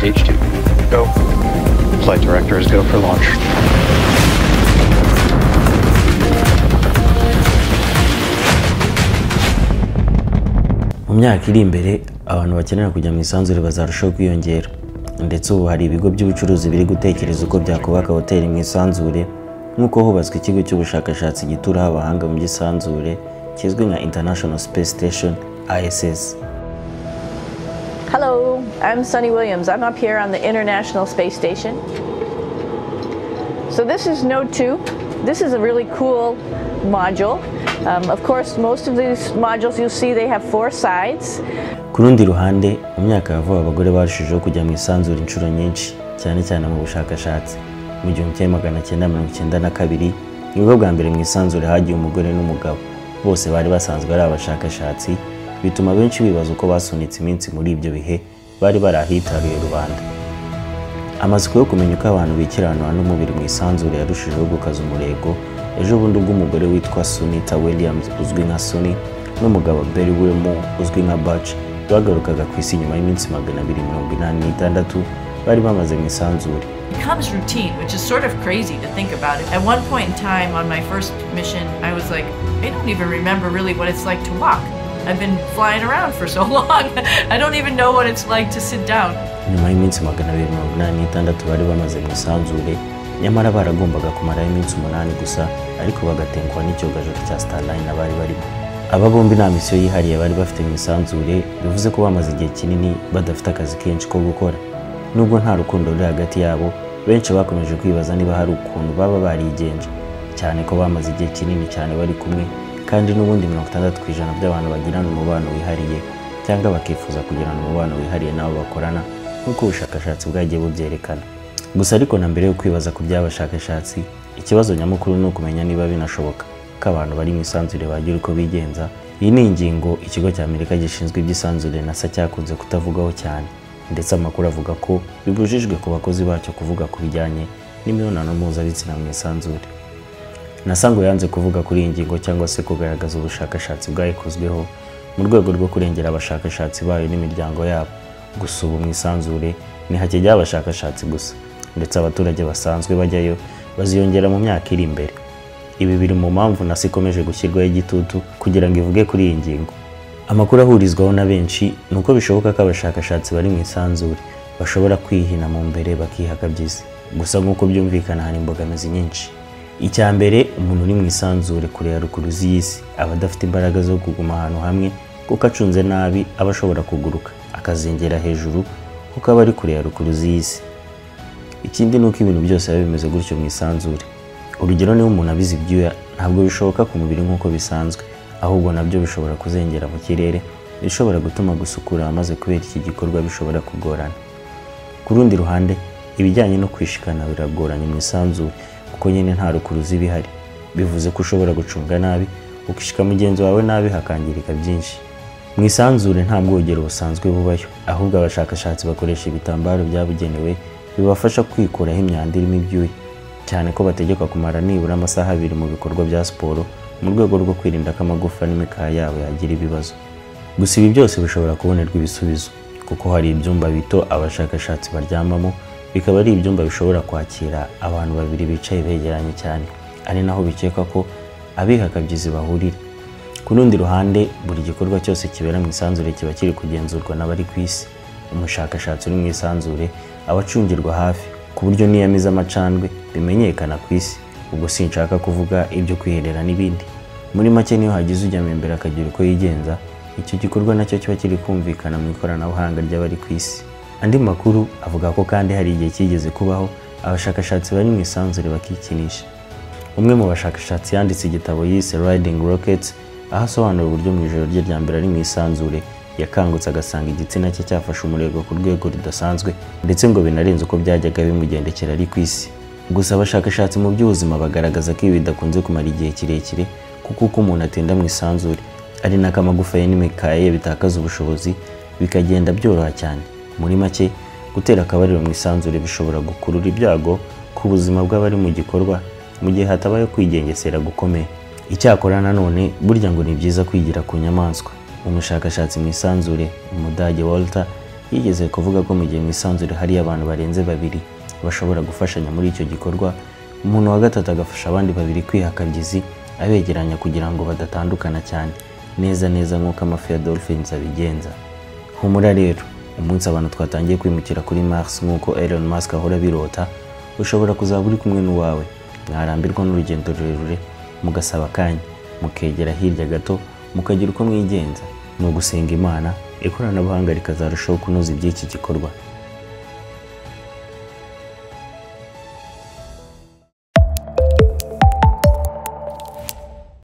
Stage 2. Go. Flight directors go for launch. Mu myaka iri imbere abantu bakenera kujya mu isanzure bazarushaho kwiyongera, ndetse ubu hari ibigo by'ubucuruzi biri gutekereza uko byakubaka hoteli mu isanzure nk'uko hubatswe ikigo cy'ubushakashatsi gituraho abahanga mu by'isanzure kizwi nka International Space Station ISS. Hello, I'm Sunny Williams. I'm up here on the International Space Station. So this is Node 2. This is a really cool module. Of course, most of these modules you'll see they have 4 sides. Ku rundi ruhande, mu myaka ya vuba abagore barushijeho kujya mu isanzure inshuro nyinshi, cyane cyane mu bushakashatsi. Mu 1992 nibwo bwa mbere mu isanzure hagiye umugore n'umugabo. Bose bari basanzwe ari abashakashatsi, bituma benshi bibaza uko basunitse iminsi muri ibyo bihe bari barahitaruye rubanda. Amatsiko yo kumenya uko abantu bikiranwa n'umubiri mu isanzure yarushijeho gukaza umurego. Ejo bundi ubw'umugore witwa Sunita Williams uzwi nka Sunny n'umugabo Barry Wilmore uzwi nka Butch bagarukaga ku isi nyuma y'iminsi 286 bari bamaze mu isanzure. It becomes routine, which is sort of crazy to think about it. At one point in time on my first mission, I was like, I don't even remember really what it's like to walk. I've been flying around for so long. I don't even know what it's like to sit down. Nyuma y'iminsi 286 bari bamaze mu isanzure, nyamara baragombaga kumara iminsi 8 gusa, ariko bagatenkwa n'icyogajuru cya Starline abari barimo. Aba bombi nta misiyo yihariye bari bafite mu isanzure, bivuze ko bamaze igihe kinini badafite akazi kenshi ko gukora. Nubwo nta rukundo ruri hagati yabo, benshi bakomeje kwibaza niba hari ukuntu baba barigenje, cyane ko bamaze igihe kinini cyane bari kumwe, kandi n'ubundi 60% by'abantu bagirana umubano wihariye cyangwa bakifuza kugirana umubano wihariye nabo bakorana, nk'uko ubushakashatsi bwagiye bubyerekana. Gusa ariko na mbere yo kwibaza ku by'abashakashatsi, ikibazo nyamukuru ni ukumenya niba binashoboka ko abantu bari mu isanzure bagira uko bigenza. Iyi ni ingingo ikigo cya Amerika gishinzwe iby'isanzure NASA cyakunze kutavugaho cyane, ndetse amakuru avuga ko bibujijwe ku bakozi bacyo kuvuga ku bijyanye n'imibonano mpuzabitsina mu isanzure. NASA ngo yanze kuvuga kuri iyi ngingo cyangwa se kugaragaza ubushakashatsi bwayikozweho mu rwego rwo kurengera abashakashatsi bayo n'imiryango yabo. Gusa ubu mu isanzure ni hakijya abashakashatsi gusa, ndetse abaturage basanzwe bajyayo baziyongera mu myaka iri imbere. Ibi biri mu mpamvu NASA ikomeje gushyirwaho igitutu kugira ngo ivuge kuri iyi ngingo. Amakuru ahurizwaho na benshi ni uko bishoboka ko abashakashatsi bari mu isanzure bashobora kwihina mu mbere bakihakabyiza. Gusa nk'uko byumvikana hari imbogamizi nyinshi. Icya mbere, umuntu uri mu isanzure kure ya rukuruzi y'isi aba adafite imbaraga zo kuguma ahantu hamwe, kuko acunze nabi aba ashobora kuguruka akazengera hejuru kuko aba ari kure ya rukuruzi y'isi. Ikindi ni uko ibintu byose biba bimeze gutyo mu isanzure. Urugero, niba umuntu abize ibyuya, ntabwo bishoboka ku mubiri nk'uko bisanzwe, ahubwo nabyo bishobora kuzengera mu kirere, bishobora gutuma gusukura amaze kubera iki gikorwa bishobora kugorana. Ku rundi ruhande, ibijyanye no kwishikana biragoranye mu isanzure kuko nyine nta rukuruzi bihari. Bivuze ko ushobora gucunga nabi ukishika mugenzi wawe nabi hakangirika byinshi. Mu isanzure nta bwogero busanzwe bubayo, ahubwo abashakashatsi bakoresha ibitambaro byabugenewe bibafasha kwikuraho imyanda irimo ibyuya, cyane ko bategekwa kumara nibura amasaha 2 mu bikorwa bya siporo mu rwego rwo kwirinda ko amagufa n'imikaya yabo yagira ibibazo. Gusa ibi byose bishobora kubonerwa ibisubizo, kuko hari ibyumba bito abashakashatsi baryamamo, bikaba ari ibyumba bishobora kwakira abantu 2 bicaye begeranye cyane, ari naho bikeka ko abihakabyizi bahurira. Ku rundi ruhande, buri gikorwa cyose kibera mu isanzure kiba kiri kugenzurwa n'abari ku isi. Umushakashatsi uri mu isanzure abacungirwa hafi, ku buryo niyamiza amacandwe bimenyekana ku isi. Ubwo sinshaka kuvuga ibyo kwiherera n'ibindi. Muri make, niyo hagize ujya imbere akagira uko yigenza, icyo gikorwa nacyo kiba kiri kumvikana mu ikoranabuhanga ry'abari ku isi. Andi makuru avuga ko kandi hari igihe kigeze kubaho abashakashatsi bari mu isanzure bakikinisha. Umwe mu bashakashatsi yanditse igitabo yise Riding Rockets, aho asobanura uburyo mu ijoro rye rya mbere ari mu isanzure yakangutse agasanga igitsina cye cyafashe umurego ku rwego rudasanzwe, ndetse ngo binarenze uko byajyaga bimugendekera ari ku isi. Gusa abashakashatsi mu by'ubuzima bagaragaza ko ibi bidakunze kumara igihe kirekire, kuko uko umuntu atinda mu isanzure ari nako amagufa ye n'imikaya ye bitakaza ubushobozi, bikagenda byoroha cyane. Muri make, gutera akabariro mu isanzure bishobora gukurura ibyago ku buzima bw'abari mu gikorwa mu gihe hatabaye kwigengesera gukomeye. Icyakora nanone burya ngo ni byiza kwigira ku nyamaswa. Umushakashatsi mu isanzure Umudage Walter yigeze kuvuga ko mu gihe mu isanzure hari abantu barenze babiri bashobora gufashanya muri icyo gikorwa, umuntu wa gatatu agafasha abandi babiri kwihakabyizi abegeranya kugira ngo badatandukana cyane, neza nk'uko amafi ya dolphins abigenza. Humura rero, umunsi abantu twatangiye kwimukira kuri Mars nk'uko Elon Musk ahora birota, ushobora kuzaba uri kumwe n'uwawe, mwarambirwa n'urugendo rurerure, mugasaba akanya, mukegera hirya gato, mukagira uko mwigenza. Ni ugusenga Imana, ikoranabuhanga rikazarushaho kunoza iby'iki gikorwa.